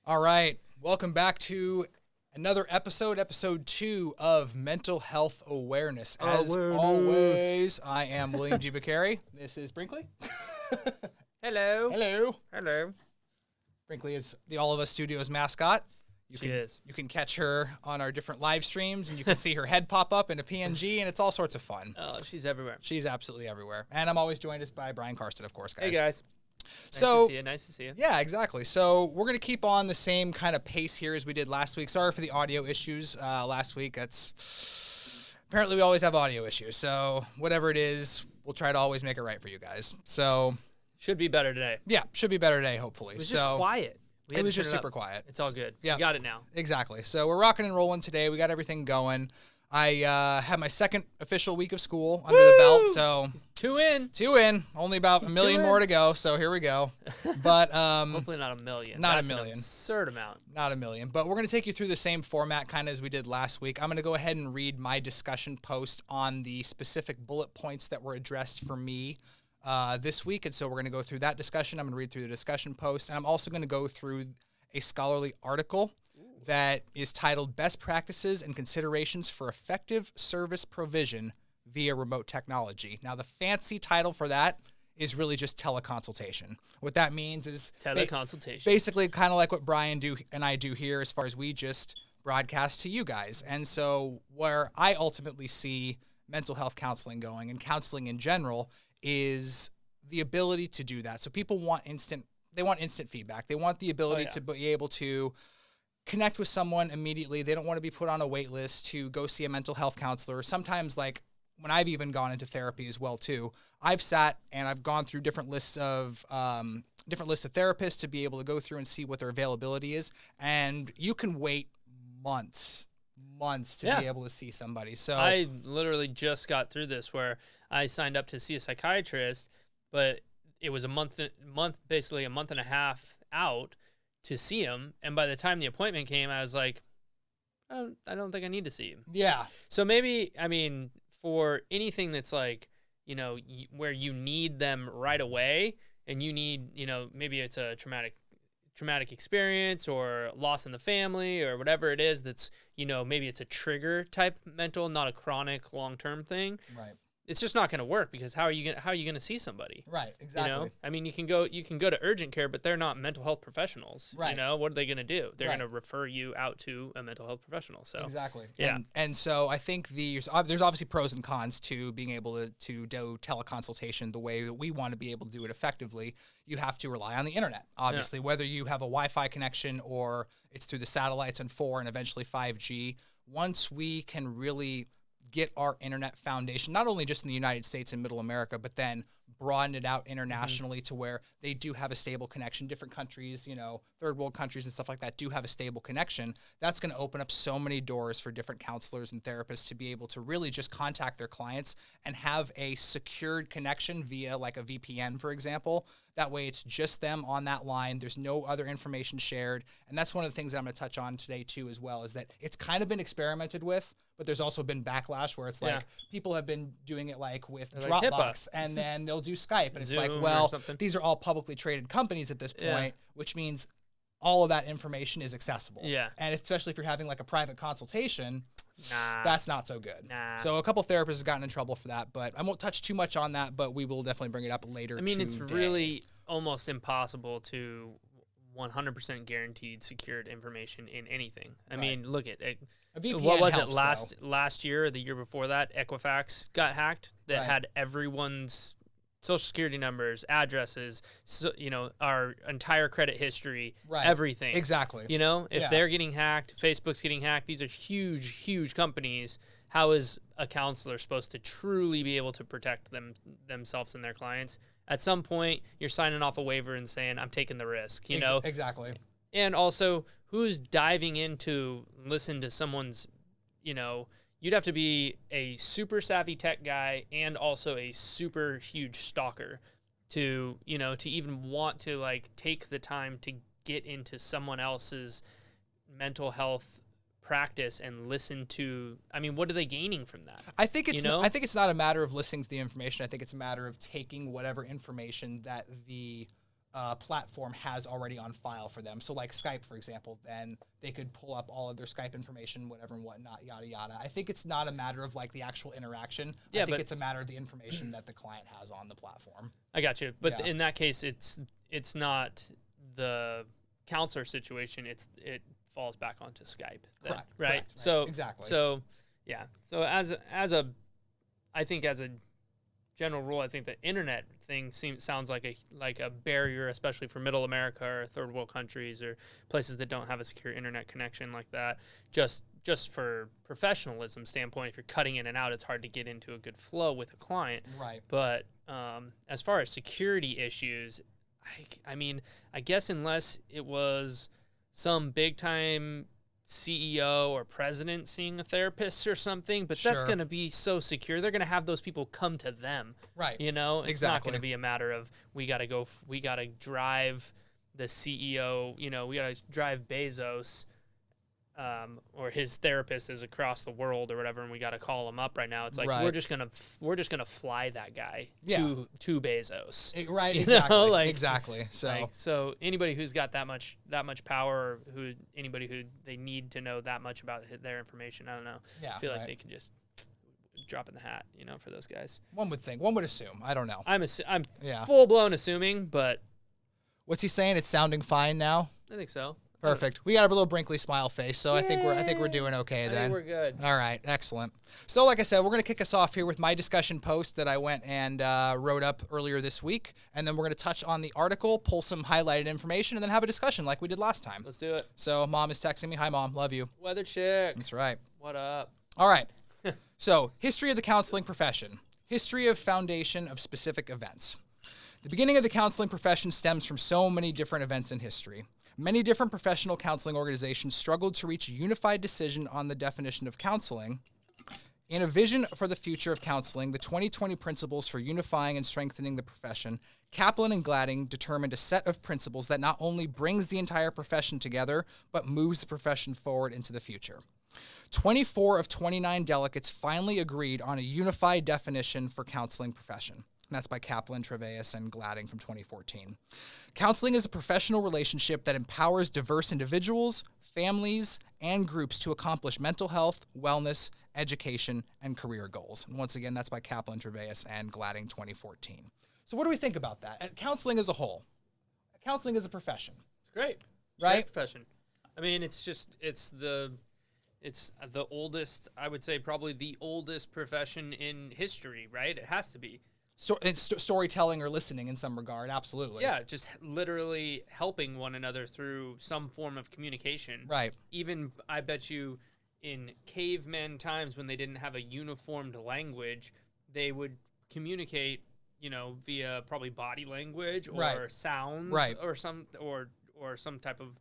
All right. Welcome back to another episode 2 of Mental Health Awareness. As always, I am William G. Bacari. This is Brinkley. Hello. Hello. Hello. Brinkley is the All of Us Studios mascot. She is. You can catch her on our different live streams, and you can see her head pop up in a PNG, and it's all sorts of fun. Oh, she's everywhere. She's absolutely everywhere. And I'm always joined by Brian Karsten, of course, guys. Hey, guys. Nice to see you. Yeah, exactly. So we're going to keep on the same kind of pace here as we did last week. Sorry for the audio issues last week. Apparently we always have audio issues. So whatever it is, we'll try to always make it right for you guys. So should be better today. Yeah, should be better today, hopefully. It was just quiet. It was just super quiet. It's all good. Yeah. You got it now. Exactly. So we're rocking and rolling today. We got everything going. I had my second official week of school under the belt, so Two in. Only about a million more to go, so here we go. But hopefully not a million. That's a million. An absurd amount. Not a million. But we're going to take you through the same format kind of as we did last week. I'm going to go ahead and read my discussion post on the specific bullet points that were addressed for me this week, and so we're going to go through that discussion. I'm going to read through the discussion post, and I'm also going to go through a scholarly article that is titled Best Practices and Considerations for Effective Service Provision via Remote Technology. Now, the fancy title for that is really just teleconsultation. What that means is teleconsultation. Basically kind of like what Brian and I do here as far as we just broadcast to you guys. And so where I ultimately see mental health counseling going and counseling in general is the ability to do that. So people want instant feedback. They want the ability to be able to connect with someone immediately. They don't want to be put on a wait list to go see a mental health counselor. Sometimes, like when I've even gone into therapy as well too, I've sat and I've gone through different lists of therapists to be able to go through and see what their availability is. And you can wait months to be able to see somebody. So I literally just got through this where I signed up to see a psychiatrist, but it was basically a month and a half out to see him, and by the time the appointment came, I was like, I don't think I need to see him. Yeah. So maybe, for anything that's like, where you need them right away, and you need, maybe it's a traumatic experience or loss in the family or whatever it is that's, maybe it's a trigger type mental, not a chronic long-term thing. Right. It's just not going to work because how are you going to see somebody? Right, exactly. You can go to urgent care, but they're not mental health professionals. Right. What are they going to do? They're going to refer you out to a mental health professional. So exactly. Yeah. And so I think there's obviously pros and cons to being able to do teleconsultation the way that we want to be able to do it effectively. You have to rely on the internet, obviously, whether you have a Wi-Fi connection or it's through the satellites and 4 and eventually 5G. Once we can really get our internet foundation, not only just in the United States and Middle America, but then broaden it out internationally to where they do have a stable connection. Different countries, third world countries and stuff like that do have a stable connection. That's going to open up so many doors for different counselors and therapists to be able to really just contact their clients and have a secured connection via like a VPN, for example. That way it's just them on that line. There's no other information shared. And that's one of the things that I'm going to touch on today too as well, is that it's kind of been experimented with, but there's also been backlash where it's like people have been doing it like with Dropbox, like and then they'll do Skype, and Zoom, it's like, well, these are all publicly traded companies at this point, which means all of that information is accessible. Yeah. And especially if you're having like a private consultation, that's not so good. Nah. So a couple therapists have gotten in trouble for that, but I won't touch too much on that, but we will definitely bring it up later today. It's really almost impossible to 100% guaranteed secured information in anything. Look at it. What was it last year or the year before that? Equifax got hacked that had everyone's social security numbers, addresses, our entire credit history, everything. Exactly. If they're getting hacked, Facebook's getting hacked, these are huge, huge companies. How is a counselor supposed to truly be able to protect themselves and their clients? At some point, you're signing off a waiver and saying, I'm taking the risk, Exactly. And also, who's diving in to listen to someone's, you'd have to be a super savvy tech guy and also a super huge stalker to even want to like take the time to get into someone else's mental health practice and listen to. What are they gaining from that? I think it's not a matter of listening to the information. I think it's a matter of taking whatever information that the platform has already on file for them. So like Skype, for example, then they could pull up all of their Skype information, whatever and whatnot, yada, yada. I think it's not a matter of like the actual interaction. Yeah, I think it's a matter of the information that the client has on the platform. I got you. But in that case, it's not the counselor situation. It falls back onto Skype. Then, Correct. Right? Correct, right. So exactly. So yeah. So I think as a general rule, I think the internet thing sounds like a barrier, especially for middle America or third world countries or places that don't have a secure internet connection like that. Just for professionalism standpoint, if you're cutting in and out, it's hard to get into a good flow with a client. Right. But as far as security issues, I mean, I guess unless it was some big time CEO or president seeing a therapist or something, but that's going to be so secure. They're going to have those people come to them. Right. You know, it's not going to be a matter of we got to drive the CEO, we got to drive Bezos, or his therapist is across the world or whatever, and we got to call him up right now. It's like, we're just going to fly that guy to Bezos. Right. Exactly. So anybody who's got that much power, or anybody who they need to know that much about their information, I don't know. Yeah, I feel like they can just drop in the hat, for those guys. One would assume. I don't know. I'm full blown assuming, but what's he saying? It's sounding fine now. I think so. Perfect. We got a little Brinkley smile face, so I think we're doing okay then. I think we're good. All right, excellent. So like I said, we're going to kick us off here with my discussion post that I went and wrote up earlier this week, and then we're going to touch on the article, pull some highlighted information, and then have a discussion like we did last time. Let's do it. So Mom is texting me. Hi, Mom. Love you. Weather chick. That's right. What up? All right. So history of the counseling profession. History of foundation of specific events. The beginning of the counseling profession stems from so many different events in history. Many different professional counseling organizations struggled to reach a unified decision on the definition of counseling. In a vision for the future of counseling, the 2020 Principles for Unifying and Strengthening the Profession, Kaplan and Gladding determined a set of principles that not only brings the entire profession together, but moves the profession forward into the future. 24 of 29 delegates finally agreed on a unified definition for counseling profession. And that's by Kaplan, Treveis, and Gladding from 2014. Counseling is a professional relationship that empowers diverse individuals, families, and groups to accomplish mental health, wellness, education, and career goals. And once again, that's by Kaplan, Treveis, and Gladding 2014. So what do we think about that? Counseling as a whole. Counseling is a profession. It's great. Right? Great profession. I mean, it's the oldest, I would say probably the oldest profession in history, right? It has to be. So it's storytelling or listening in some regard, absolutely. Yeah, just literally helping one another through some form of communication. Right. Even, I bet you, in caveman times when they didn't have a uniformed language, they would communicate, via probably body language or sounds or some type of,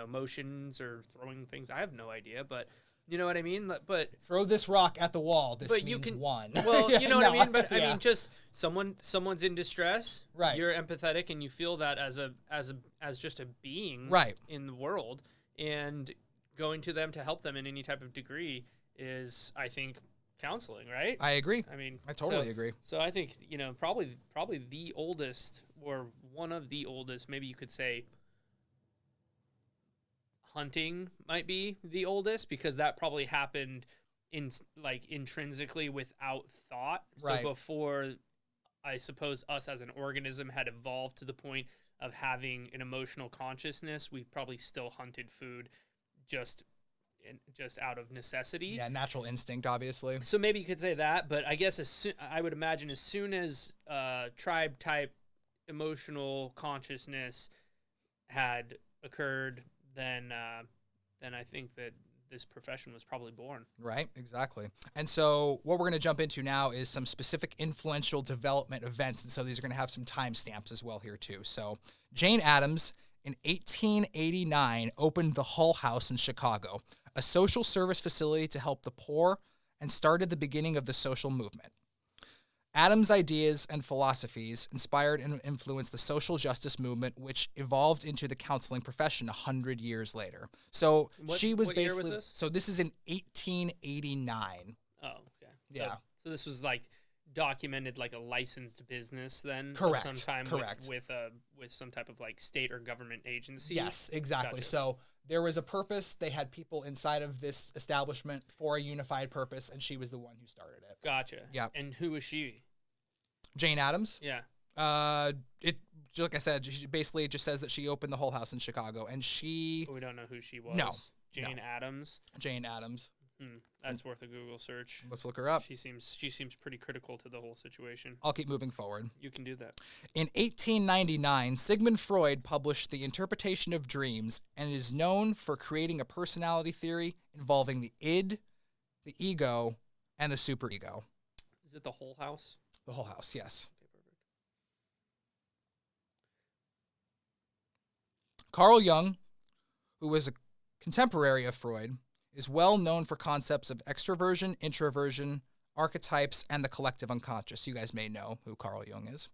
motions or throwing things. I have no idea, but you know what I mean? But throw this rock at the wall. This means one. Well, you know what I mean? But I mean, just someone's in distress. Right. You're empathetic and you feel that as just a being in the world, and going to them to help them in any type of degree is, I think, counseling, right? I agree. I mean, I totally agree. So I think, probably the oldest, or one of the oldest, maybe you could say hunting might be the oldest, because that probably happened intrinsically without thought. Right. So before, I suppose, us as an organism had evolved to the point of having an emotional consciousness, we probably still hunted food just out of necessity. Yeah, natural instinct, obviously. So maybe you could say that, but I guess I would imagine as soon as tribe type emotional consciousness had occurred, then I think that this profession was probably born. Right, exactly. And so what we're going to jump into now is some specific influential development events, and so these are going to have some timestamps as well here too. So Jane Addams in 1889 opened the Hull House in Chicago, a social service facility to help the poor, and started the beginning of the social movement. Adams' ideas and philosophies inspired and influenced the social justice movement, which evolved into the counseling profession 100 years later. So she was what basically. Year was this? So this is in 1889. Oh, okay. Yeah. So this was like documented like a licensed business then. Correct. Sometime Correct. with some type of like state or government agency. Yes, exactly. Gotcha. So there was a purpose. They had people inside of this establishment for a unified purpose, and she was the one who started it. Gotcha. Yeah. And who was she? Jane Addams. Yeah. It like I said, she basically just says that she opened the Whole House in Chicago, and she. But we don't know who she was. No. Jane Addams. Jane Addams. That's worth a Google search. Let's look her up. She seems pretty critical to the whole situation. I'll keep moving forward. You can do that. In 1899, Sigmund Freud published The Interpretation of Dreams and is known for creating a personality theory involving the id, the ego, and the superego. Is it the Whole House? The Whole House, yes. Okay, perfect. Carl Jung, who was a contemporary of Freud, is well known for concepts of extroversion, introversion, archetypes, and the collective unconscious. You guys may know who Carl Jung is.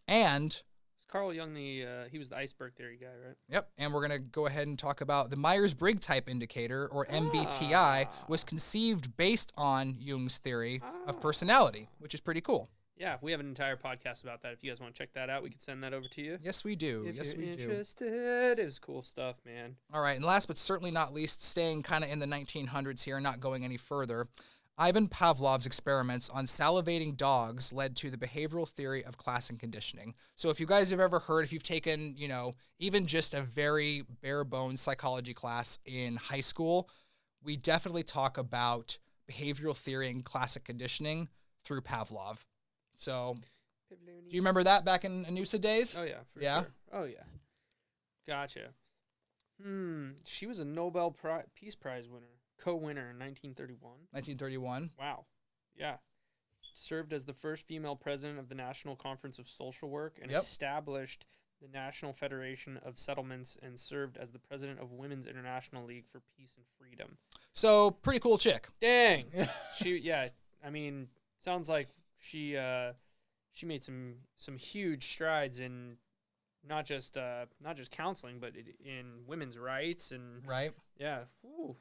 And Is Carl Jung he was the iceberg theory guy, right? yep, and we're going to go ahead and talk about the Myers-Briggs type indicator, or MBTI, was conceived based on Jung's theory of personality, which is pretty cool. Yeah, we have an entire podcast about that. If you guys want to check that out, we can send that over to you. Yes, we do. If yes, you're we do. interested, it was cool stuff, man. All right, and last but certainly not least, staying kind of in the 1900s here, not going any further, Ivan Pavlov's experiments on salivating dogs led to the behavioral theory of class and conditioning. So if you guys have ever heard, if you've taken, even just a very bare bones psychology class in high school, we definitely talk about behavioral theory and classic conditioning through Pavlov. So do you remember that back in Anusa days? Oh, yeah, for Yeah? sure. Oh, yeah. Gotcha. She was a Nobel Peace Prize winner, co-winner in 1931. 1931. Wow. Yeah. Served as the first female president of the National Conference of Social Work and Yep. established the National Federation of Settlements and served as the president of Women's International League for Peace and Freedom. So pretty cool chick. Dang. Sounds like she made some huge strides in not just counseling, but in women's rights and Right. yeah. Whew.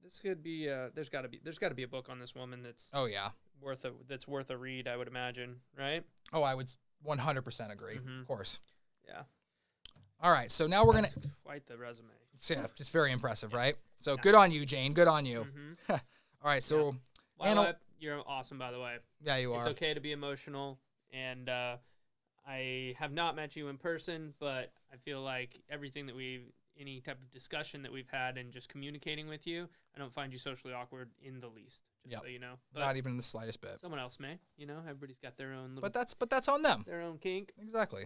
This could be there's got to be a book on this woman that's Oh, yeah. worth a read, I would imagine, right? Oh, I would 100% agree. Mhm. Of course. Yeah. All right, so now we're going That's to... quite the resume. Yeah, just very impressive, right? So good on you, Jane. Good on you. Mhm. All right, so... Well, you're awesome, by the way. Yeah, you It's are. okay to be emotional, and I have not met you in person, but I feel like everything that any type of discussion that we've had and just communicating with you, I don't find you socially awkward in the least. Just so you know. But Not even in the slightest bit. someone else may. Everybody's got their own little, But that's on them. their own kink. Exactly.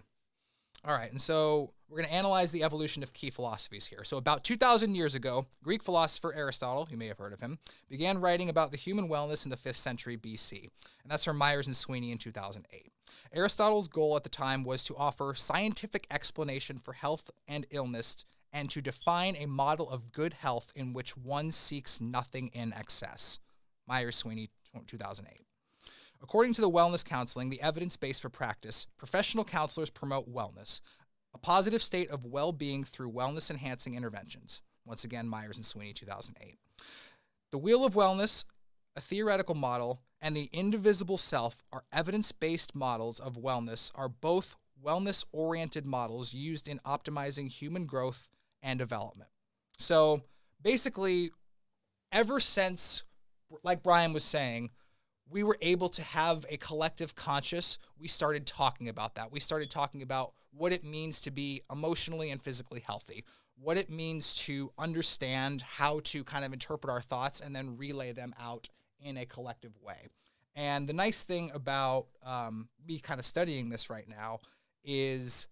All right, and so we're going to analyze the evolution of key philosophies here. So about 2,000 years ago, Greek philosopher Aristotle, you may have heard of him, began writing about the human wellness in the 5th century BC. And that's from Myers and Sweeney in 2008. Aristotle's goal at the time was to offer scientific explanation for health and illness and to define a model of good health in which one seeks nothing in excess. Myers Sweeney, 2008. According to the Wellness Counseling, the evidence base for practice, professional counselors promote wellness, a positive state of well-being through wellness-enhancing interventions. Once again, Myers and Sweeney, 2008. The Wheel of Wellness, a theoretical model, and the indivisible self are evidence-based models of wellness, are both wellness-oriented models used in optimizing human growth and development. So basically, ever since, like Brian was saying, we were able to have a collective conscious, we started talking about that. We started talking about what it means to be emotionally and physically healthy, what it means to understand how to kind of interpret our thoughts and then relay them out in a collective way. And the nice thing about me kind of studying this right now is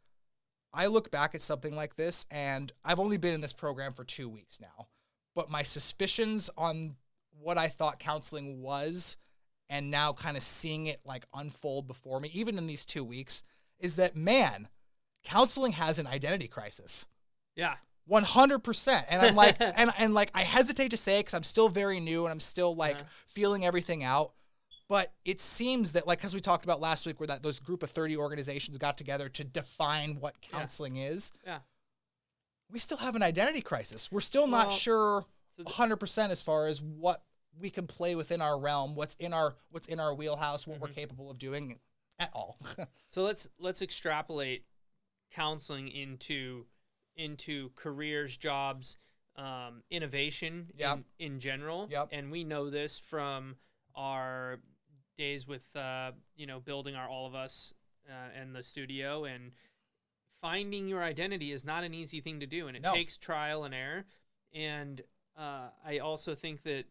I look back at something like this, and I've only been in this program for 2 weeks now, but my suspicions on what I thought counseling was and now kind of seeing it like unfold before me, even in these 2 weeks, is that, man, counseling has an identity crisis. Yeah. 100%. And I'm like, and like, I hesitate to say it because I'm still very new and I'm still like feeling everything out. But it seems that, like, because we talked about last week where those group of 30 organizations got together to define what counseling is. Yeah. We still have an identity crisis. We're still not sure 100% as far as what we can play within our realm, what's in our wheelhouse, what we're capable of doing at all. So let's extrapolate counseling into careers, jobs, innovation in general. Yep. And we know this from our days with building our All of Us and the studio, and finding your identity is not an easy thing to do, and it takes trial and error. And I also think that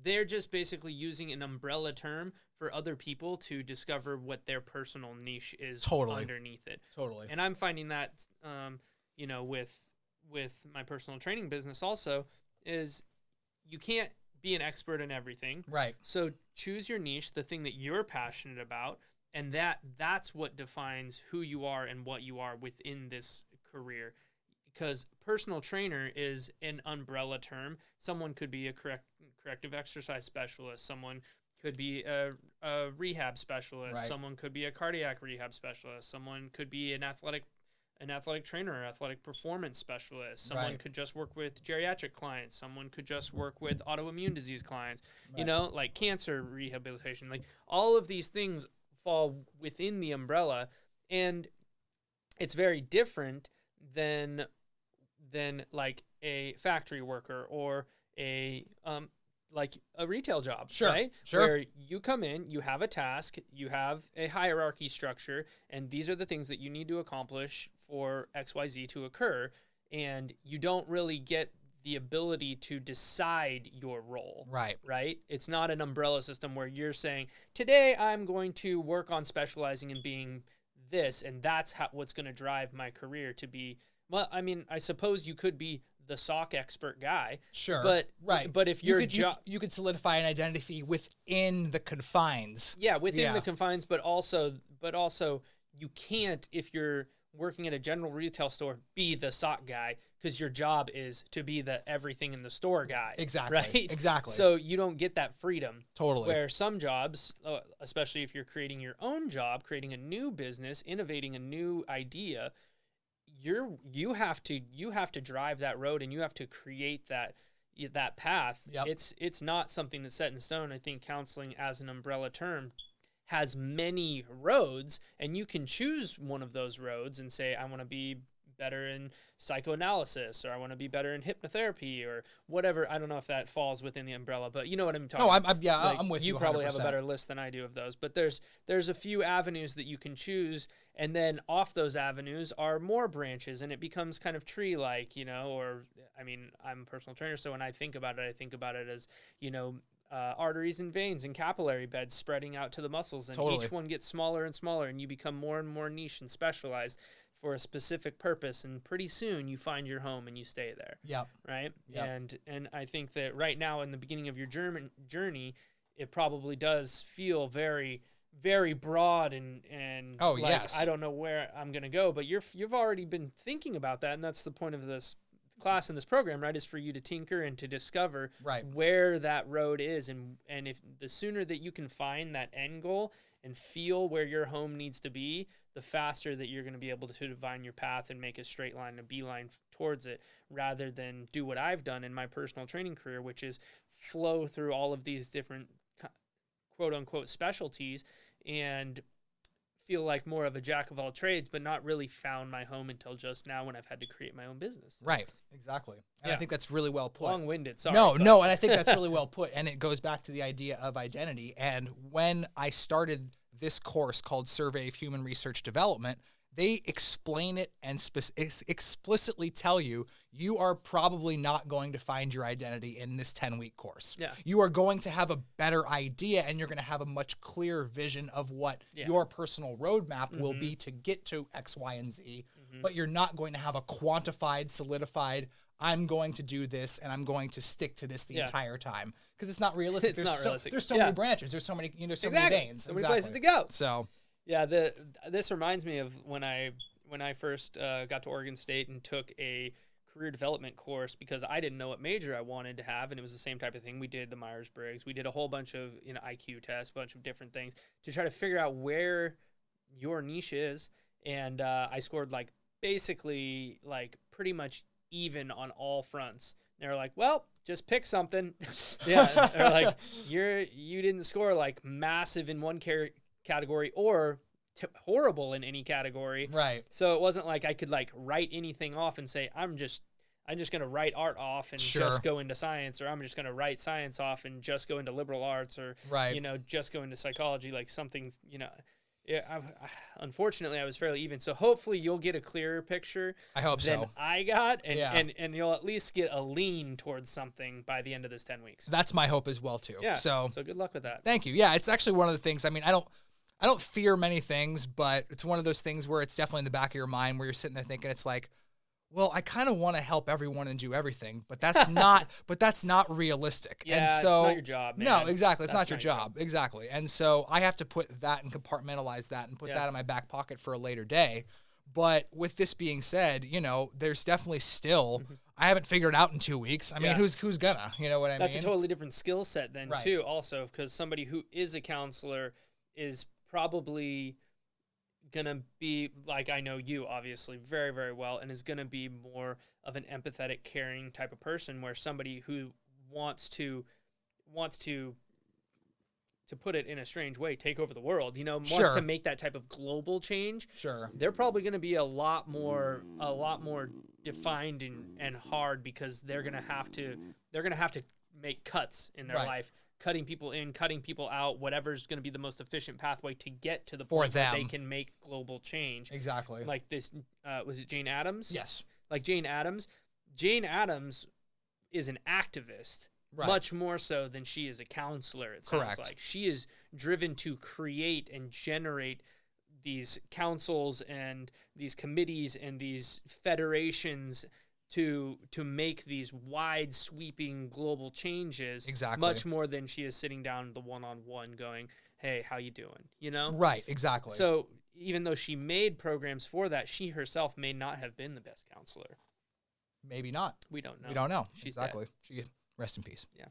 they're just basically using an umbrella term for other people to discover what their personal niche is underneath it. Totally. And I'm finding that, with my personal training business also, is you can't be an expert in everything. Right. So choose your niche, the thing that you're passionate about, and that's what defines who you are and what you are within this career. Because personal trainer is an umbrella term. Someone could be a corrective exercise specialist. Someone could be a rehab specialist. Right. Someone could be a cardiac rehab specialist. Someone could be an athletic trainer or athletic performance specialist. Someone could just work with geriatric clients. Someone could just work with autoimmune disease clients. Right. Like cancer rehabilitation. Like all of these things fall within the umbrella, and it's very different than like a factory worker or a retail job, right? Sure. Where you come in, you have a task, you have a hierarchy structure, and these are the things that you need to accomplish for XYZ to occur, and you don't really get the ability to decide your role. Right? It's not an umbrella system where you're saying, today I'm going to work on specializing in being this, and that's what's going to drive my career to be. Well, I mean, I suppose you could be the sock expert guy. Sure. But if you could solidify an identity within the confines. Yeah, within the confines, but also you can't, if you're working at a general retail store, be the sock guy, because your job is to be the everything in the store guy. Exactly. Right? Exactly. So you don't get that freedom. Totally. Where some jobs, especially if you're creating your own job, creating a new business, innovating a new idea, you have to drive that road, and you have to create that path. Yep. It's not something that's set in stone. I think counseling as an umbrella term has many roads, and you can choose one of those roads and say, I want to be better in psychoanalysis, or I want to be better in hypnotherapy, or whatever. I don't know if that falls within the umbrella, but you know what I'm talking about. No, I'm with you. You probably have a better list than I do of those, but there's a few avenues that you can choose, and then off those avenues are more branches, and it becomes kind of tree-like, or, I mean, I'm a personal trainer, so when I think about it as, arteries and veins and capillary beds spreading out to the muscles, and each one gets smaller and smaller, and you become more and more niche and specialized for a specific purpose, and pretty soon you find your home and you stay there. Yep. Right? Yep. And I think that right now in the beginning of your journey, it probably does feel very, very broad and yes. I don't know where I'm going to go, but you've already been thinking about that, and that's the point of this class in this program, right, is for you to tinker and to discover where that road is, and if the sooner that you can find that end goal and feel where your home needs to be, the faster that you're going to be able to define your path and make a straight line, a beeline towards it, rather than do what I've done in my personal training career, which is flow through all of these different quote unquote specialties and feel like more of a jack of all trades, but not really found my home until just now when I've had to create my own business. Right. Exactly. And I think that's really well put. Long-winded. Sorry. No, and I think that's really well put. And it goes back to the idea of identity. And when I started this course called Survey of Human Research Development, they explain it and explicitly tell you are probably not going to find your identity in this 10-week course. Yeah. You are going to have a better idea, and you're going to have a much clearer vision of what your personal roadmap will be to get to X, Y, and Z, but you're not going to have a quantified, solidified, I'm going to do this, and I'm going to stick to this the entire time, because it's not realistic. There's so many branches. There's so many, many veins. So many places to go. So... Yeah, this reminds me of when I first got to Oregon State and took a career development course, because I didn't know what major I wanted to have, and it was the same type of thing. We did the Myers-Briggs. We did a whole bunch of IQ tests, a bunch of different things to try to figure out where your niche is, and I scored basically pretty much even on all fronts. And they were like, well, just pick something. Yeah. Or like, you didn't score like massive in one category or horrible in any category. Right. So it wasn't like I could like write anything off and say, I'm just going to write art off and just go into science, or I'm just going to write science off and just go into liberal arts, or, right. you know, just go into psychology, like something, you know. Yeah, unfortunately, I was fairly even. So hopefully you'll get a clearer picture. I hope than so. I got, and you'll at least get a lean towards something by the end of this 10 weeks. That's my hope as well too. Yeah. So good luck with that. Thank you. Yeah, it's actually one of the things. I mean, I don't fear many things, but it's one of those things where it's definitely in the back of your mind where you're sitting there thinking, it's like, well, I kind of want to help everyone and do everything, but that's not realistic. Yeah, and so, it's not your job, man. No, exactly. It's That's not your job. Exactly. And so I have to put that and compartmentalize that and put that in my back pocket for a later day. But with this being said, you know, there's definitely still, I haven't figured it out in 2 weeks. I mean, who's gonna, you know what I mean? That's a totally different skill set then too, also, because somebody who is a counselor is probably gonna be like, I know you obviously very, very well, and is gonna be more of an empathetic, caring type of person, where somebody who wants to put it in a strange way, take over the world, you know, wants to make that type of global change. Sure. They're probably going to be a lot more defined and hard, because they're going to have to make cuts in their life, cutting people in, cutting people out, whatever's going to be the most efficient pathway to get to the point where they can make global change. Exactly. Like this, was it Jane Addams? Yes. Like Jane Addams. Jane Addams is an activist. Much more so than she is a counselor, it sounds like. She is driven to create and generate these councils and these committees and these federations to make these wide sweeping global changes. Exactly. Much more than she is sitting down the one-on-one going, hey, how you doing? You know? Right, exactly. So even though she made programs for that, she herself may not have been the best counselor. Maybe not. We don't know. We don't know. She's exactly. Rest in peace. Yeah.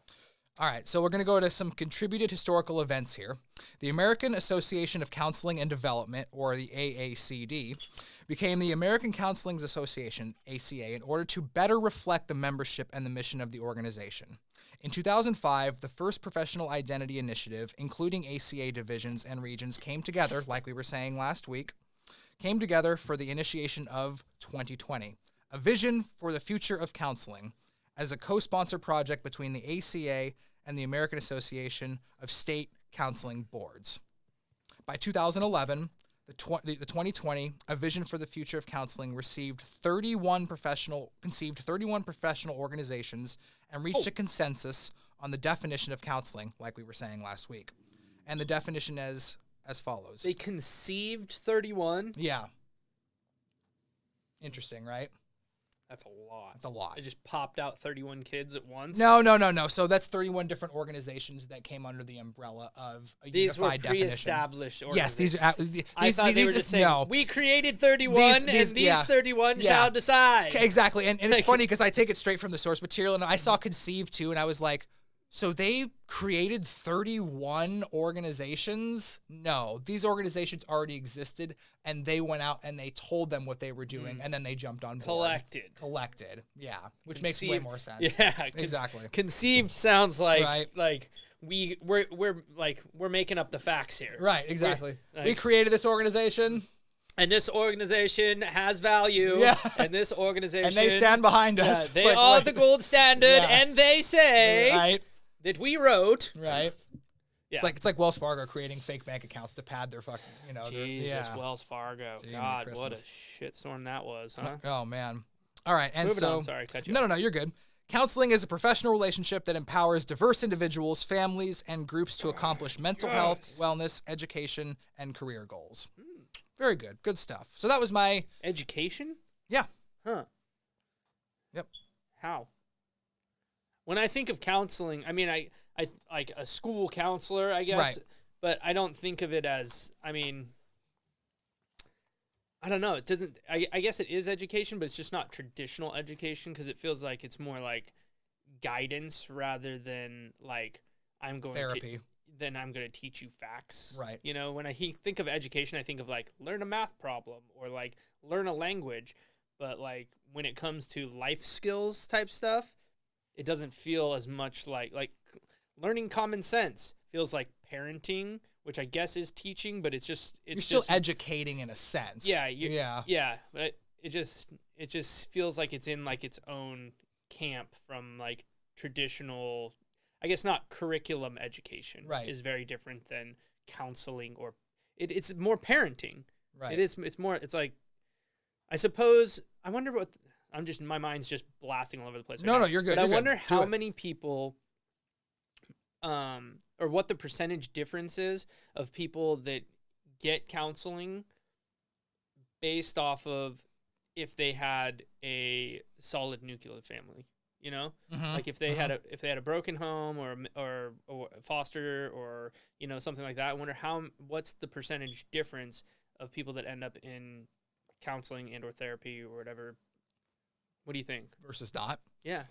All right, so we're going to go to some contributed historical events here. The American Association of Counseling and Development, or the AACD, became the American Counseling Association, ACA, in order to better reflect the membership and the mission of the organization. In 2005, the first professional identity initiative, including ACA divisions and regions, came together, like we were saying last week, came together for the initiation of 2020, a vision for the future of counseling, as a co-sponsor project between the ACA and the American Association of State Counseling Boards. By 2011, the 2020, A Vision for the Future of Counseling, received 31 professional organizations and reached a consensus on the definition of counseling, like we were saying last week. And the definition as follows. They conceived 31? Yeah. Interesting, right? That's a lot. That's a lot. They just popped out 31 kids at once? No. So that's 31 different organizations that came under the umbrella of a unified definition. These were pre-established organizations. Yes, these I thought they were just saying, no. we created 31, and these 31 shall decide. Exactly, and it's funny because I take it straight from the source material, and I saw Conceive too, and I was like, so they created 31 organizations? No, these organizations already existed, and they went out and they told them what they were doing, and then they jumped on board. Collected, yeah, which makes way more sense. Yeah, exactly. Conceived sounds like we're making up the facts here. Right, exactly. We created this organization. And this organization has value. Yeah. And this organization... And they stand behind us. They are the gold standard, and they say that we wrote... Right. Yeah. It's like Wells Fargo creating fake bank accounts to pad their fucking, Jesus, Wells Fargo. God, what a shitstorm that was, huh? Oh, man. All right, and Moving on. Sorry, cut you off. No, you're good. Counseling is a professional relationship that empowers diverse individuals, families, and groups to accomplish mental health, wellness, education, and career goals. Very good. Good stuff. So that was my... Education? Yeah. Huh. Yep. How? When I think of counseling, I mean, I like a school counselor, I guess. Right. But I don't think of it as, I mean... I don't know. It doesn't... I guess it is education, but it's just not traditional education, because it feels like it's more like guidance rather than like I'm going therapy. Then I'm going to teach you facts. Right. You know, when I think of education, I think of like learn a math problem or like learn a language. But like when it comes to life skills type stuff, it doesn't feel as much like learning common sense feels like parenting, which I guess is teaching, but you're still educating in a sense. Yeah. But it just feels like it's in like its own camp from like traditional, I guess not curriculum education. Right. Is very different than counseling or it's more parenting. Right. It's more, it's like, I suppose, I wonder what, my mind's just blasting all over the place. Right No, now. you're good. But you're I wonder good. how many people, or what the percentage difference is of people that get counseling based off of if they had a solid nuclear family, you know, like if they had a broken home or foster or, you know, something like that. I wonder what's the percentage difference of people that end up in counseling and or therapy or whatever. What do you think? Versus not. Yeah.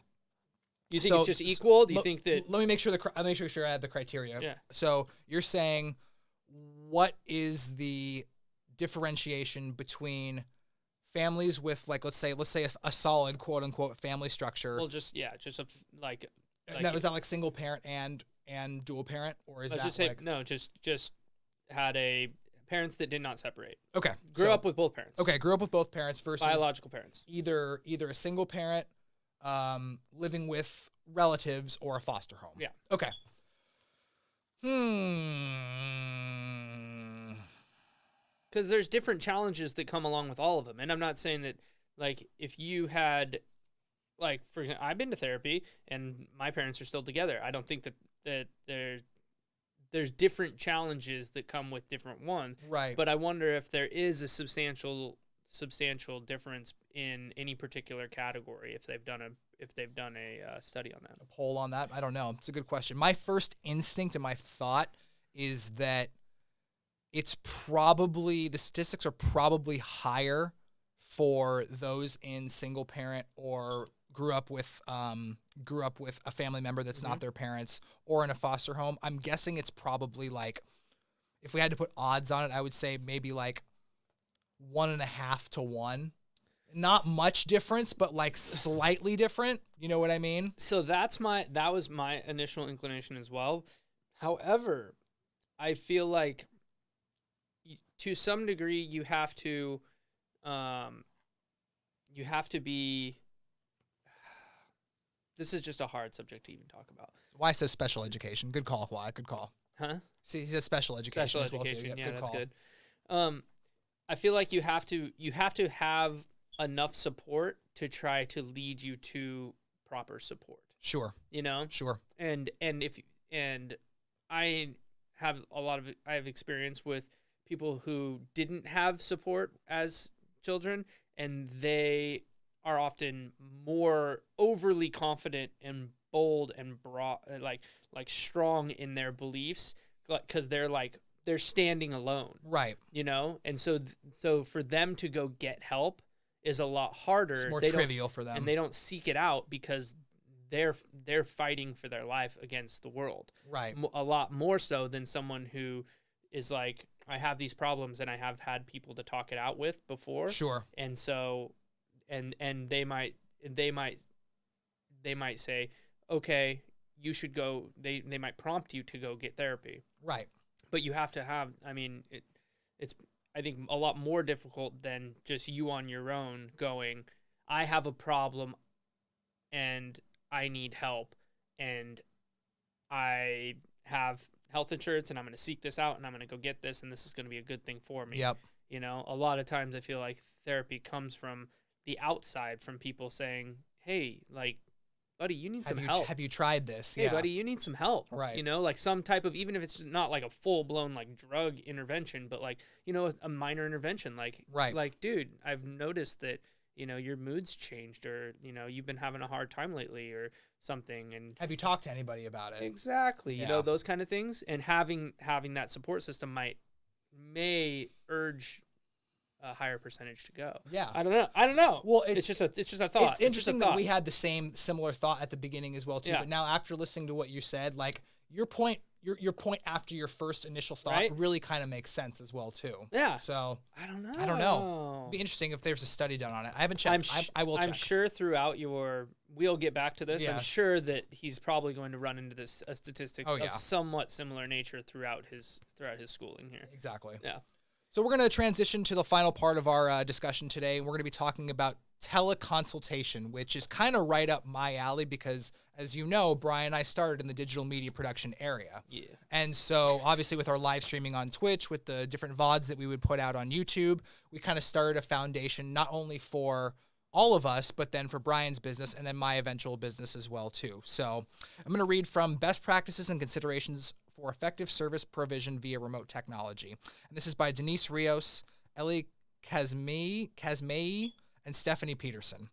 Do you think it's just equal? Do you think that? Let me make sure I had the criteria. Yeah. So you're saying, what is the differentiation between families with, like, let's say a solid quote unquote family structure? Well, just like. Now, is that like single parent and dual parent, or is that just like no? Just had parents that did not separate. Okay. Grew up with both parents. Okay, grew up with both parents versus biological parents. Either a single parent living with relatives or a foster home. Yeah. Okay. Because there's different challenges that come along with all of them. And I'm not saying that, like, if you had, like, for example, I've been to therapy and my parents are still together. I don't think that there's different challenges that come with different ones. Right. But I wonder if there is a substantial difference in any particular category if they've done a study on that. A poll on that? I don't know. It's a good question. My first instinct and my thought is that it's probably, the statistics are probably higher for those in single parent or grew up with a family member that's not their parents or in a foster home. I'm guessing it's probably like, if we had to put odds on it, I would say maybe like 1.5 to 1. Not much difference, but like slightly different. You know what I mean? So that was my initial inclination as well. However, I feel like to some degree you have to be, this is just a hard subject to even talk about. Why says special education? Good call, Why? Good call. Huh? See, he says special education. Special as well, education, too. yeah, Good that's call. good. I feel like you have to have enough support to try to lead you to proper support. Sure. You know? Sure. And I have experience with people who didn't have support as children, and they are often more overly confident and bold and broad, like strong in their beliefs, because they're standing alone, Right. you know? And so for them to go get help is a lot harder. It's more trivial for them. And they don't seek it out because they're fighting for their life against the world. Right. A lot more so than someone who is like, I have these problems and I have had people to talk it out with before. Sure. And so, and they might say, okay, you should go. They might prompt you to go get therapy. Right. But you have to have, I mean, it's, I think, a lot more difficult than just you on your own going, I have a problem and I need help and I have health insurance and I'm going to seek this out and I'm going to go get this and this is going to be a good thing for me. Yep. You know, a lot of times I feel like therapy comes from the outside, from people saying, hey, like, buddy, you need some help. Have you tried this? Hey, buddy, you need some help. Right. You know, like some type of, even if it's not like a full blown like drug intervention, but like, you know, a minor intervention. Like, right. Like, dude, I've noticed that, you know, your mood's changed, or, you know, you've been having a hard time lately or something. And have you talked to anybody about it? Exactly. Yeah. You know, those kind of things. And having that support system may urge a higher percentage to go. Yeah. I don't know. Well, it's just a thought. It's interesting that we had the similar thought at the beginning as well too. Yeah. But now after listening to what you said, like your point your point after your first initial thought Right? really kind of makes sense as well too. Yeah. So I don't know. I don't know. It'd be interesting if there's a study done on it. I haven't checked. I will check. I'm sure throughout we'll get back to this. Yeah. I'm sure that he's probably going to run into a statistic Oh, yeah. of somewhat similar nature throughout his schooling here. Exactly. Yeah. So we're going to transition to the final part of our discussion today. We're going to be talking about teleconsultation, which is kind of right up my alley because, as you know, Brian and I started in the digital media production area. Yeah. And so, obviously, with our live streaming on Twitch, with the different VODs that we would put out on YouTube, we kind of started a foundation not only for all of us, but then for Brian's business and then my eventual business as well, too. So I'm going to read from Best Practices and Considerations for Effective Service Provision via Remote Technology. And this is by Denise Rios, Ellie Kazmei, and Stephanie Peterson.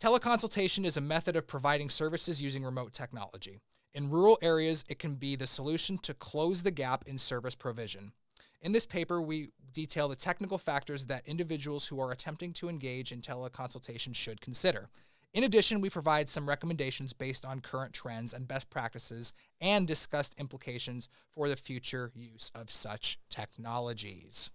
Teleconsultation is a method of providing services using remote technology. In rural areas, it can be the solution to close the gap in service provision. In this paper, we detail the technical factors that individuals who are attempting to engage in teleconsultation should consider. In addition, we provide some recommendations based on current trends and best practices and discussed implications for the future use of such technologies.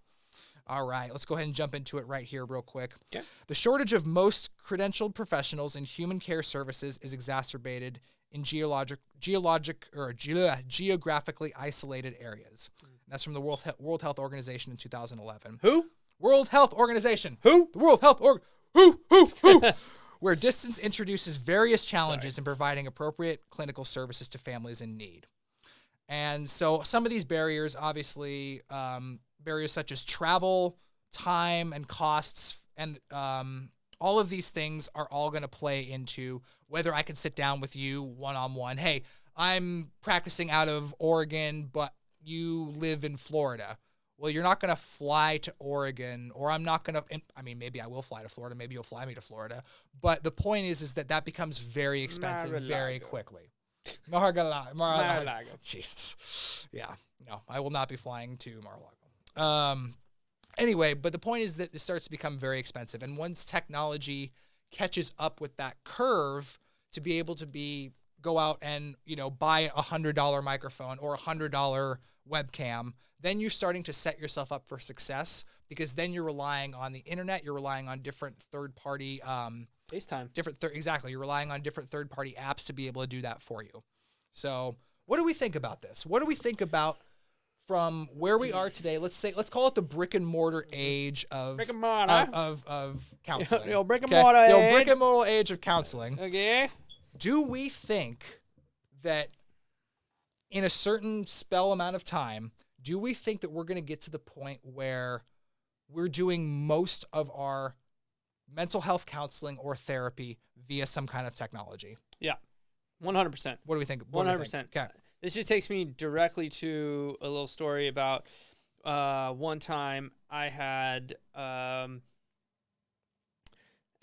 All right, let's go ahead and jump into it right here real quick. Okay. The shortage of most credentialed professionals in human care services is exacerbated in geographically isolated areas. That's from the World Health Organization in 2011. Who? World Health Organization. Who? The World Health Who? Where distance introduces various challenges in providing appropriate clinical services to families in need. And so some of these barriers, obviously, barriers such as travel, time, and costs, and all of these things are all going to play into whether I can sit down with you one-on-one. Hey, I'm practicing out of Oregon, but you live in Florida. Well, you're not going to fly to Oregon, or I'm not going to, I mean, maybe I will fly to Florida. Maybe you'll fly me to Florida. But the point is that becomes very expensive very quickly. Mar-a-Lago. Jesus. Yeah. No, I will not be flying to Mar-a-Lago. Anyway, but the point is that it starts to become very expensive. And once technology catches up with that curve to be able to go out and, buy a $100 microphone or a $100 webcam, then you're starting to set yourself up for success because then you're relying on the internet. You're relying on different third-party FaceTime. Exactly. You're relying on different third-party apps to be able to do that for you. So what do we think about this? What do we think about from where we are today? Let's call it the brick and mortar age of Brick and mortar. of counseling. Yo, brick and mortar age. Brick and mortar age of counseling. Okay. Do we think that in a certain spell amount of time, do we think that we're going to get to the point where we're doing most of our mental health counseling or therapy via some kind of technology? Yeah, 100%. What do we think? 100%. Okay. This just takes me directly to a little story about one time I had to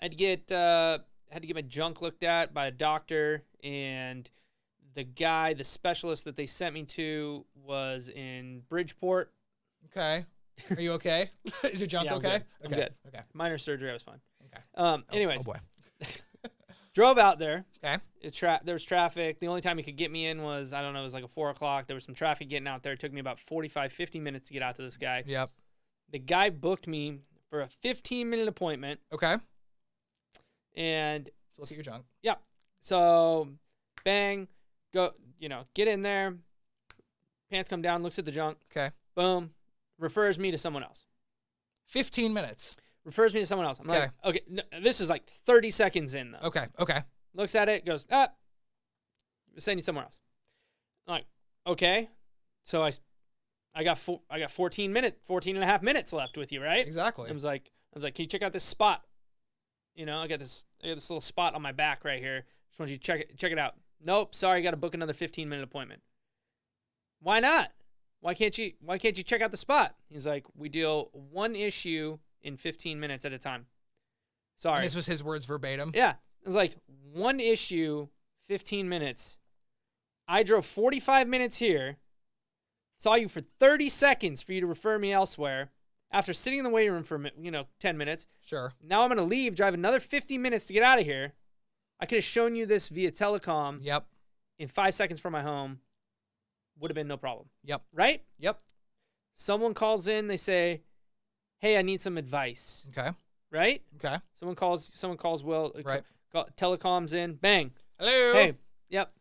get my junk looked at by a doctor, and the specialist that they sent me to was in Bridgeport. Okay. Are you okay? Is your junk Yeah, okay? I'm good. Okay. Minor surgery, I was fine. Okay. Anyways, Oh boy. drove out there. Okay. There was traffic. The only time he could get me in was, I don't know, it was like a 4 o'clock. There was some traffic getting out there. It took me about 45, 50 minutes to get out to this guy. Yep. The guy booked me for a 15-minute appointment. Okay. And So look at your junk. yeah. So bang, go, get in there. Pants come down, looks at the junk. Okay. Boom. Refers me to someone else. 15 minutes. Refers me to someone else. I'm like, okay, no, this is like 30 seconds in though. Okay. Okay. Looks at it, goes, send you somewhere else. I'm like, okay. So I got 14 and a half minutes left with you, right? Exactly. I was like, can you check out this spot? I got this little spot on my back right here. Just want you to check it out. Nope, sorry, got to book another 15-minute appointment. Why not? Why can't you check out the spot? He's like, we deal one issue in 15 minutes at a time. Sorry. And this was his words verbatim. Yeah. It was like one issue, 15 minutes. I drove 45 minutes here, saw you for 30 seconds for you to refer me elsewhere. After sitting in the waiting room for 10 minutes. Sure. Now I'm going to leave, drive another 50 minutes to get out of here. I could have shown you this via telecom. Yep. In 5 seconds from my home. would have been no problem. Yep. Right? Yep. Someone calls in, they say, "Hey, I need some advice." Okay. Right? Okay. Someone calls Will, Right. telecom's in, bang. Hello. Hey, yep.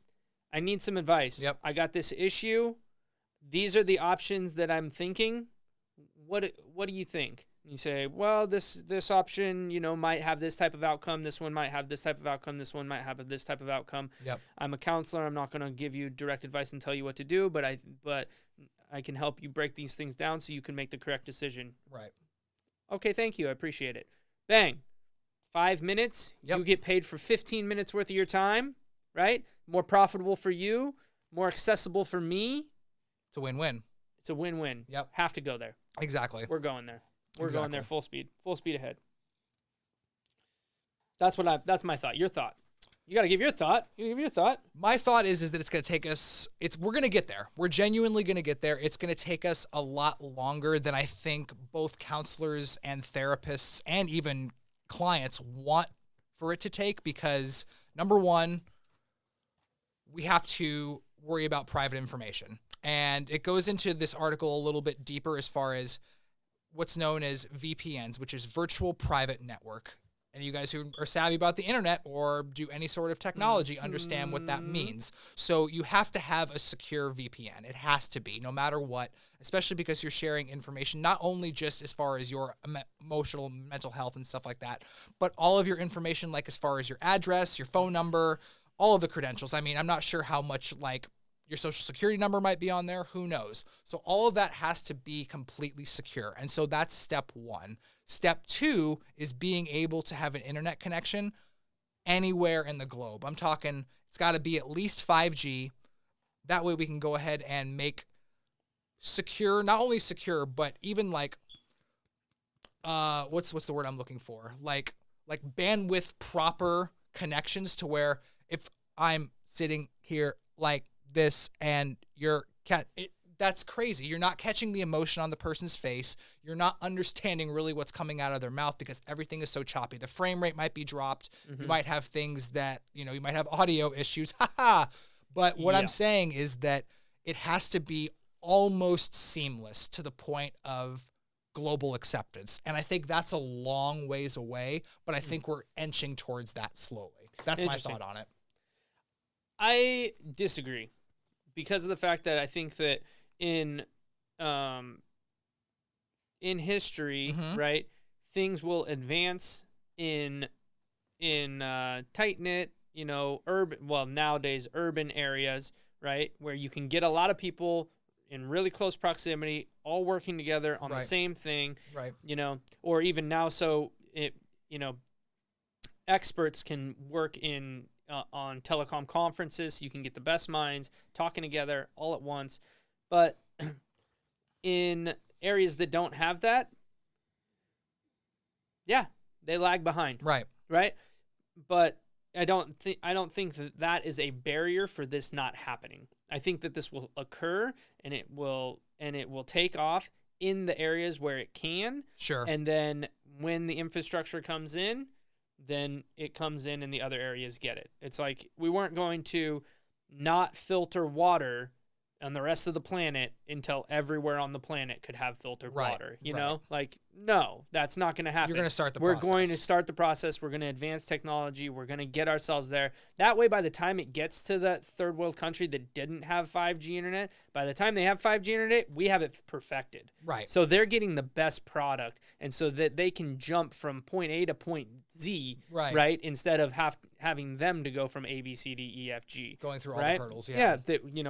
I need some advice. Yep. I got this issue. These are the options that I'm thinking. What do you think? You say, well, this option, might have this type of outcome. This one might have this type of outcome. This one might have this type of outcome. Yep. I'm a counselor. I'm not going to give you direct advice and tell you what to do, but I can help you break these things down so you can make the correct decision. Right. Okay, thank you. I appreciate it. Bang. 5 minutes. Yep. You get paid for 15 minutes worth of your time, right? More profitable for you, more accessible for me. It's a win-win. It's a win-win. Yep. Have to go there. Exactly. We're going there. We're going there Exactly. full speed ahead. That's my thought. Your thought. You got to give your thought. You give your thought. My thought is that it's going to take us, we're going to get there. We're genuinely going to get there. It's going to take us a lot longer than I think both counselors and therapists and even clients want for it to take, because number one, we have to worry about private information. And it goes into this article a little bit deeper as far as what's known as VPNs, which is virtual private network. And you guys who are savvy about the internet or do any sort of technology understand what that means. So you have to have a secure VPN. It has to be, no matter what, especially because you're sharing information, not only just as far as your emotional, mental health and stuff like that, but all of your information, like as far as your address, your phone number, all of the credentials. I mean, I'm not sure how much like your social security number might be on there. Who knows? So all of that has to be completely secure. And so that's step one. Step two is being able to have an internet connection anywhere in the globe. I'm talking, it's got to be at least 5G. That way we can go ahead and make secure, not only secure, but even like, what's the word I'm looking for? Like bandwidth proper connections to where if I'm sitting here like this and that's crazy. You're not catching the emotion on the person's face. You're not understanding really what's coming out of their mouth because everything is so choppy. The frame rate might be dropped. You might have things that, you might have audio issues. But what I'm saying is that it has to be almost seamless to the point of global acceptance. And I think that's a long ways away, but I think we're inching towards that slowly. That's my thought on it. I disagree because of the fact that I think that in history, right, things will advance in tight-knit, nowadays urban areas, right, where you can get a lot of people in really close proximity, all working together on the same thing, right? Or even now, so experts can work on telecom conferences. You can get the best minds talking together all at once. But in areas that don't have that, they lag behind. Right. But I don't think that is a barrier for this not happening. I think that this will occur and it will take off in the areas where it can. Sure. And then when the infrastructure comes in, then it comes in and the other areas get it. It's like we weren't going to not filter water on the rest of the planet until everywhere on the planet could have filtered water. You know? Like, no, that's not going to happen. You're going to start the process. We're going to start the process. We're going to advance technology. We're going to get ourselves there. That way, by the time it gets to that third world country that didn't have 5G internet, by the time they have 5G internet, we have it perfected. Right. So they're getting the best product, and so that they can jump from point A to point Z, right? Instead of having them to go from A, B, C, D, E, F, G. Going through all the hurdles, Yeah,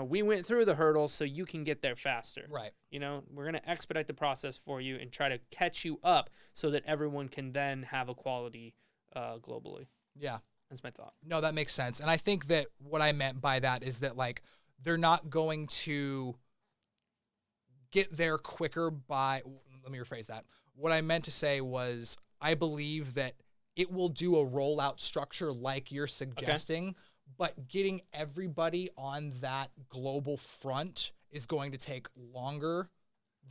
we went through the hurdles so you can get there faster. Right. We're going to expedite the process for you and try to catch you up so that everyone can then have equality globally. Yeah. That's my thought. No, that makes sense. And I think that what I meant by that is that, like, they're not going to get there quicker by, let me rephrase that. What I meant to say was I believe that it will do a rollout structure like you're suggesting, but getting everybody on that global front is going to take longer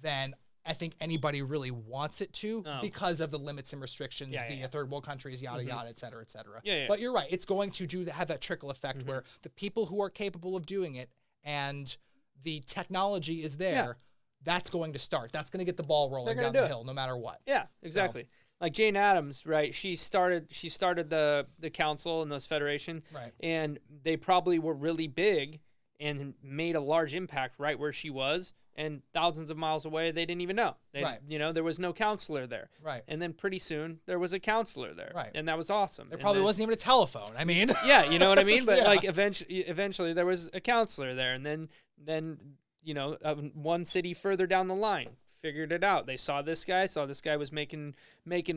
than I think anybody really wants it to because of the limits and restrictions via third world countries, yada, yada, et cetera, et cetera. But you're right. It's going to have that trickle effect where the people who are capable of doing it and the technology is there, Yeah. that's going to start. That's going to get the ball rolling They're down gonna the do it. hill, no matter what. Yeah, exactly. Like Jane Addams, right? She started the council and those federation, Right. and they probably were really big and made a large impact right where she was, and thousands of miles away they didn't even know. Right. You know, there was no counselor there. Right. And then pretty soon there was a counselor there. Right. And that was awesome. There And probably then- wasn't even a telephone. I mean, Yeah, you know what I mean? But Yeah. like eventually there was a counselor there, and then you know, one city further down the line figured it out. They saw this guy was making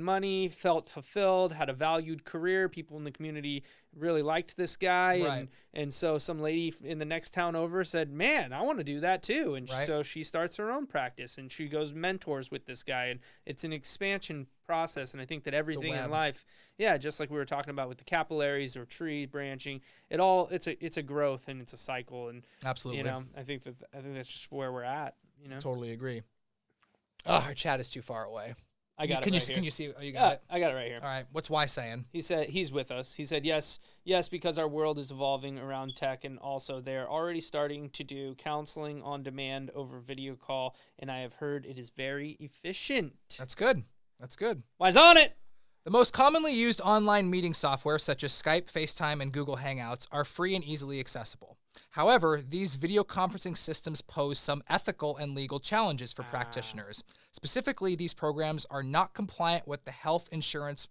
money, felt fulfilled, had a valued career. People in the community really liked this guy, Right. and so some lady in the next town over said, "Man, I want to do that too." And Right. so she starts her own practice, and she goes mentors with this guy, and it's an expansion process. And I think that everything in web. life, yeah, just like we were talking about with the capillaries or tree branching, it's a growth and it's a cycle. And absolutely. you know, I think that's just where we're at. You know, Totally agree. Oh, our chat is too far away. I got Can it. you Right here. see? Oh, you Yeah, got it. I got it right here. All right. What's Y saying? He said he's with us. He said yes, because our world is evolving around tech, and also they're already starting to do counseling on demand over video call, and I have heard it is very efficient. That's good. That's good. Why's on it? The most commonly used online meeting software, such as Skype, FaceTime, and Google Hangouts, are free and easily accessible. However, these video conferencing systems pose some ethical and legal challenges for practitioners. Specifically, these programs are not compliant with the Health Insurance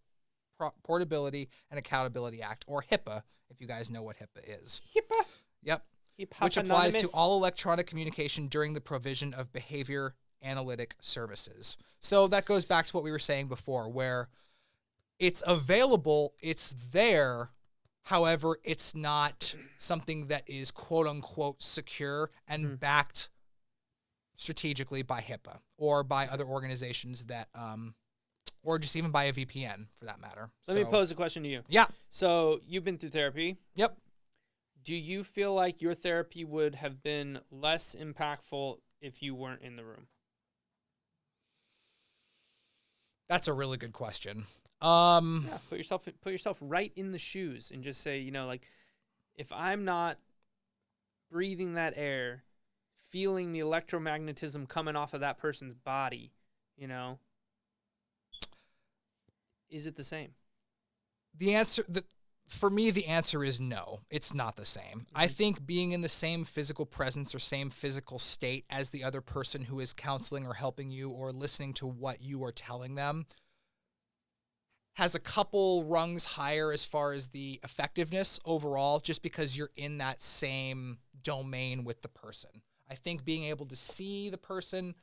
Portability and Accountability Act, or HIPAA, if you guys know what HIPAA is. HIPAA. Yep. HIPAA Which applies to Anonymous. all electronic communication during the provision of behavior analytic services. So that goes back to what we were saying before, where it's available, it's there. However, it's not something that is quote unquote secure and backed strategically by HIPAA or by other organizations that, or just even by a VPN for that matter. Let me pose a question to you. Yeah. So you've been through therapy. Yep. Do you feel like your therapy would have been less impactful if you weren't in the room? That's a really good question. Yeah, put yourself right in the shoes and just say, you know, like, if I'm not breathing that air, feeling the electromagnetism coming off of that person's body, you know, is it the same? For me, the answer is no. It's not the same. I think being in the same physical presence or same physical state as the other person who is counseling or helping you or listening to what you are telling them has a couple rungs higher as far as the effectiveness overall, just because you're in that same domain with the person. I think being able to see the person,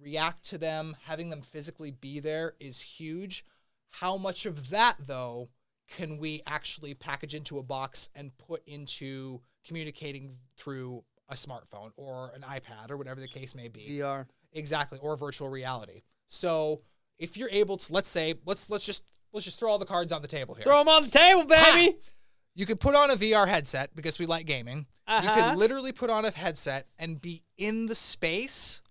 react to them, having them physically be there is huge. How much of that, though, can we actually package into a box and put into communicating through a smartphone or an iPad or whatever the case may be? VR. Exactly, or virtual reality. So if you're able to, let's just throw all the cards on the table here. Throw them on the table, baby. Ha! You could put on a VR headset because we like gaming. You Uh-huh. could literally put on a headset and be in the space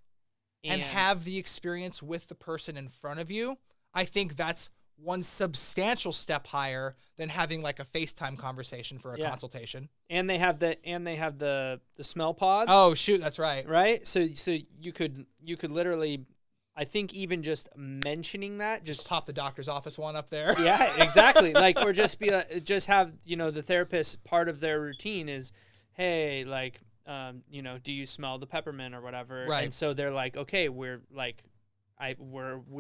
and have the experience with the person in front of you. I think that's one substantial step higher than having like a FaceTime conversation for a consultation. And they have the smell pods. Oh shoot, that's right. Right? So you could literally, I think even just mentioning that, Just pop the doctor's office one up there. yeah, exactly. Like, or just just have, you know, the therapist, part of their routine is, hey, like, you know, do you smell the peppermint or whatever? Right. And so they're like, okay, we're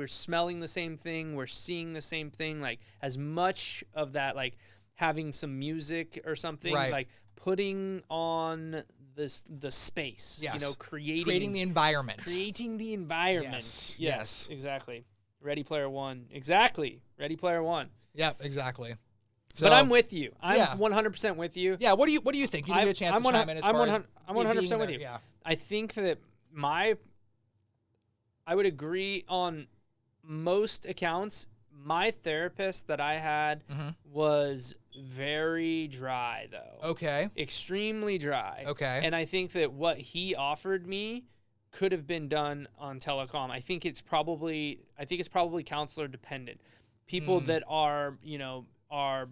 smelling the same thing, we're seeing the same thing, like as much of that, like having some music or something, Right. like putting on the space, Yes. you know, Creating the environment. creating the environment. Yes, Yes, yes. exactly. Ready Player One. Exactly. Ready Player One. Yep, exactly. But I'm with you. I'm yeah. 100% with you. Yeah, what do you think? You didn't get a chance to chime in as I'm far as 100% with being you. there. Yeah. I think that I would agree on most accounts. My therapist that I had was very dry, though. Okay. Extremely dry. Okay. And I think that what he offered me could have been done on telecom. I think it's probably counselor dependent. People that are, you know, are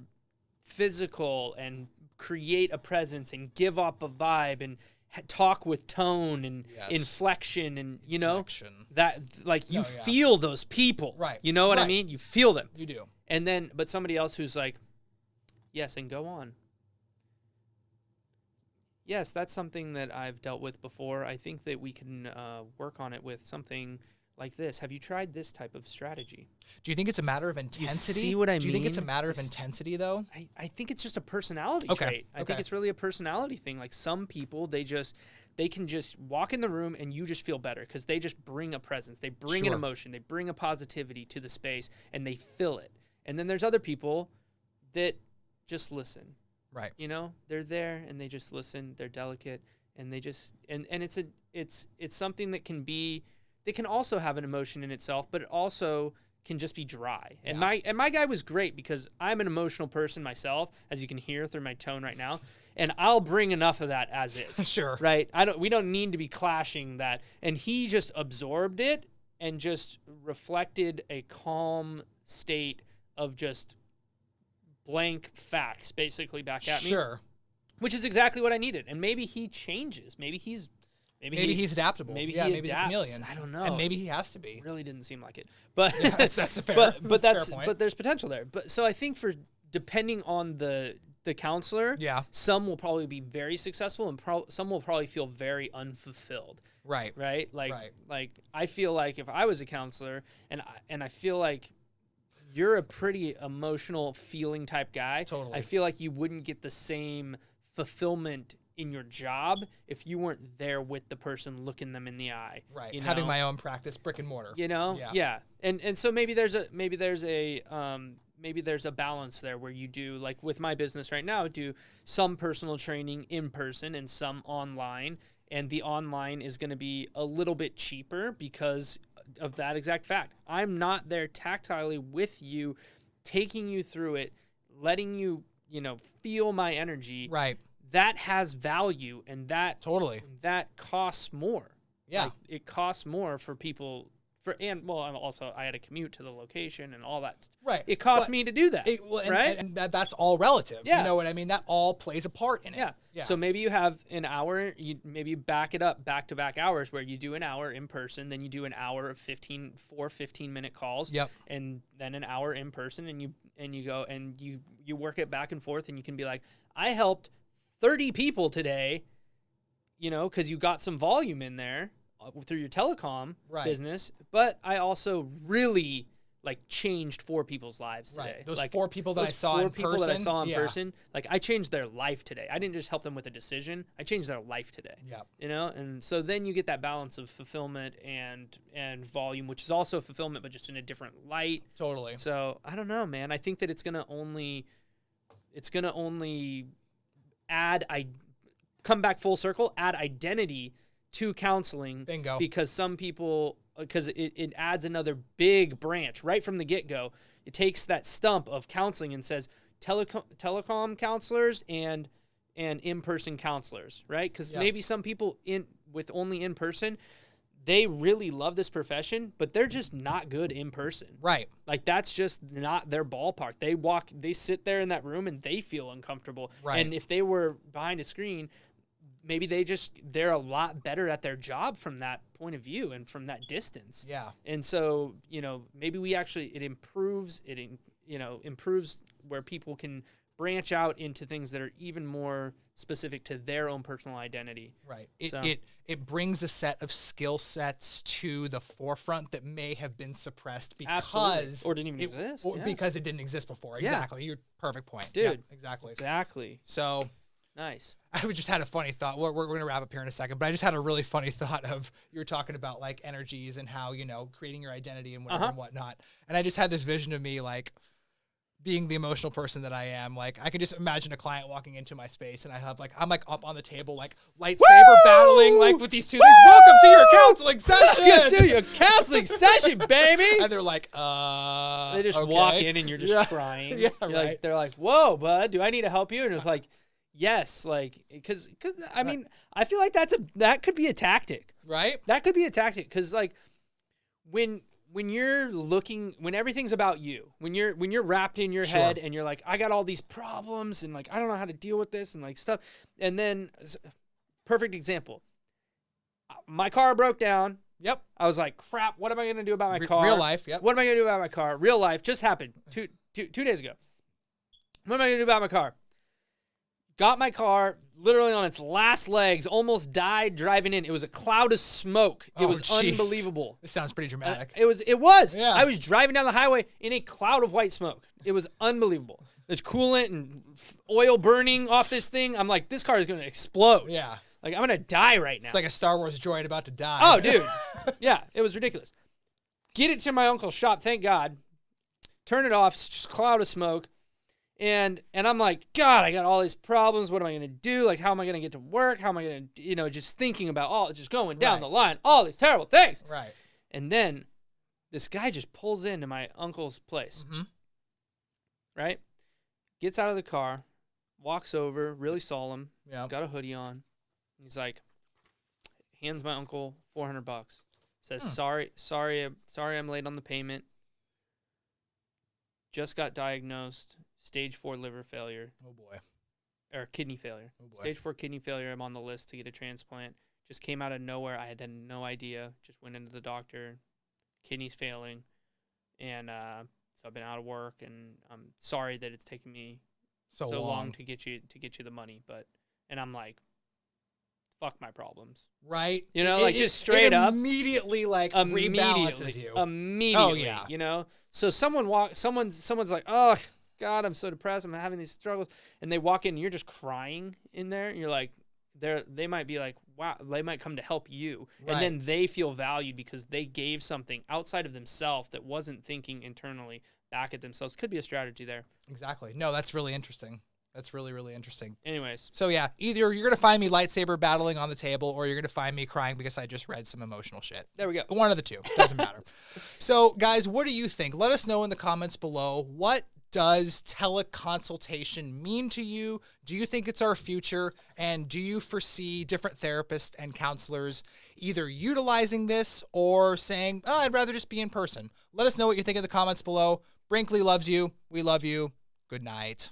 physical and create a presence and give up a vibe and talk with tone and Yes. inflection and, you know, Inflection. that like you Oh, yeah. feel those people. Right. You know what I Right. mean? You feel them. You do. And then, but somebody else who's like, yes, and go on. Yes, that's something that I've dealt with before. I think that we can work on it with something like this. Have you tried this type of strategy? Do you think it's a matter of intensity? see what I Do you think it's a mean? matter of intensity, though? I think it's just a personality Okay, trait. I think okay. it's really a personality thing. Like some people, they can just walk in the room and you just feel better because they just bring a presence. They bring an Sure. emotion. They bring a positivity to the space and they fill it. And then there's other people that just listen. Right. You know, they're there and they just listen. They're delicate and they just and it's something that can also have an emotion in itself, but it also can just be dry. And my guy was great because I'm an emotional person myself, as you can hear through my tone right now, and I'll bring enough of that as is. Sure. Right? We don't need to be clashing that. And he just absorbed it and just reflected a calm state of just blank facts basically back at me. Sure. Which is exactly what I needed. And maybe he changes. Maybe he's adaptable. Maybe yeah, he maybe adapts. he's a chameleon. I don't know. And maybe he has to be. Really didn't seem like it. But Yeah, that's a fair. but that's fair point. but there's potential there. But so I think for depending on the counselor, Yeah. some will probably be very successful and some will probably feel very unfulfilled. Right. Right? Right. Like I feel like if I was a counselor and I feel like you're a pretty emotional feeling type guy. Totally. I feel like you wouldn't get the same fulfillment in your job if you weren't there with the person looking them in the eye. Right. You know? Having my own practice, brick and mortar. You know? Yeah. And so maybe there's a balance there where you do, like with my business right now, do some personal training in person and some online. And the online is going to be a little bit cheaper because of that exact fact. I'm not there tactilely with you, taking you through it, letting you, feel my energy. Right. That has value and that costs more. Yeah. Like, it costs more for people I had a commute to the location and all that. Right. It cost me to do that. Right. And that's all relative. Yeah. You know what I mean? That all plays a part in it. Yeah. So maybe you have an hour, maybe back it up back-to-back hours where you do an hour in person, then you do an hour of 15-minute calls. Yep. And then an hour in person and you go and you work it back and forth and you can be like, I helped 30 people today, because you got some volume in there through your telecom business, but I also really changed 4 people's lives today. Right. Those 4 people that I saw in person. Like I changed their life today. I didn't just help them with a decision. I changed their life today. Yeah. And so then you get that balance of fulfillment and volume, which is also fulfillment, but just in a different light. Totally. So I don't know, man. I think that it's gonna only come back full circle, add identity to counseling. Bingo. Because some people, it adds another big branch right from the get-go. It takes that stump of counseling and says telecom counselors and in-person counselors, right? Because maybe some people with only in-person, they really love this profession, but they're just not good in person. Right. Like that's just not their ballpark. They sit there in that room and they feel uncomfortable. Right. And if they were behind a screen, maybe they're a lot better at their job from that point of view and from that distance. Yeah. And so, maybe it improves where people can branch out into things that are even more specific to their own personal identity. Right. It brings a set of skill sets to the forefront that may have been suppressed because or didn't even exist. Or because it didn't exist before. Yeah. Exactly. Your perfect point. Dude. Yeah, exactly. Exactly. So nice. I just had a funny thought. We're going to wrap up here in a second, but I just had a really funny thought of you were talking about energies and how, creating your identity and whatever and whatnot. And I just had this vision of me being the emotional person that I am. I could just imagine a client walking into my space and I'm up on the table, lightsaber battling, with these two things. Welcome to your counseling session. Welcome to your counseling session, baby. And they're they just walk in and you're just crying. Yeah, right. They're like, whoa, bud, do I need to help you? And it's like, yes, because I feel like that could be a tactic, right? That could be a tactic because when you're looking, when everything's about you, when you're wrapped in your head and you're like, I got all these problems and I don't know how to deal with this and stuff, and then perfect example. My car broke down. Yep. I was like, crap, what am I going to do about my car? Real life, yep. What am I going to do about my car? Real life just happened 2 days ago. What am I going to do about my car? Got my car literally on its last legs, almost died driving in. It was a cloud of smoke. It was unbelievable. This sounds pretty dramatic. It was. Yeah. I was driving down the highway in a cloud of white smoke. It was unbelievable. There's coolant and oil burning off this thing. I'm like, this car is going to explode. Yeah. Like, I'm going to die right now. It's like a Star Wars droid about to die. Oh, dude. Yeah, it was ridiculous. Get it to my uncle's shop, thank God. Turn it off, it's just a cloud of smoke. And I'm like, God, I got all these problems. What am I going to do? Like, how am I going to get to work? How am I going to, just thinking about just going down the line, all these terrible things. Right. And then this guy just pulls into my uncle's place. Mm-hmm. Right? Gets out of the car, walks over, really solemn. Yeah. Got a hoodie on. He's like, hands my uncle $400. Says, sorry, I'm late on the payment. Just got diagnosed, stage 4 liver failure. Oh boy. Or kidney failure. Oh boy. Stage 4 kidney failure. I'm on the list to get a transplant. Just came out of nowhere. I had no idea. Just went into the doctor. Kidney's failing. And so I've been out of work, and I'm sorry that it's taken me so long to get you the money. And I'm like, fuck my problems. Right. Just straight up. Immediately rebalances you. Immediately. Oh, yeah. So someone's like, oh God, I'm so depressed. I'm having these struggles. And they walk in and you're just crying in there. And you're like, they might be like, wow, they might come to help you. Right. And then they feel valued because they gave something outside of themselves that wasn't thinking internally back at themselves. Could be a strategy there. Exactly. No, that's really interesting. That's really, really interesting. Anyways. So, yeah, either you're going to find me lightsaber battling on the table or you're going to find me crying because I just read some emotional shit. There we go. One of the two. Doesn't matter. So, guys, what do you think? Let us know in the comments below. What does teleconsultation mean to you? Do you think it's our future? And do you foresee different therapists and counselors either utilizing this or saying, I'd rather just be in person? Let us know what you think in the comments below. Brinkley loves you. We love you. Good night.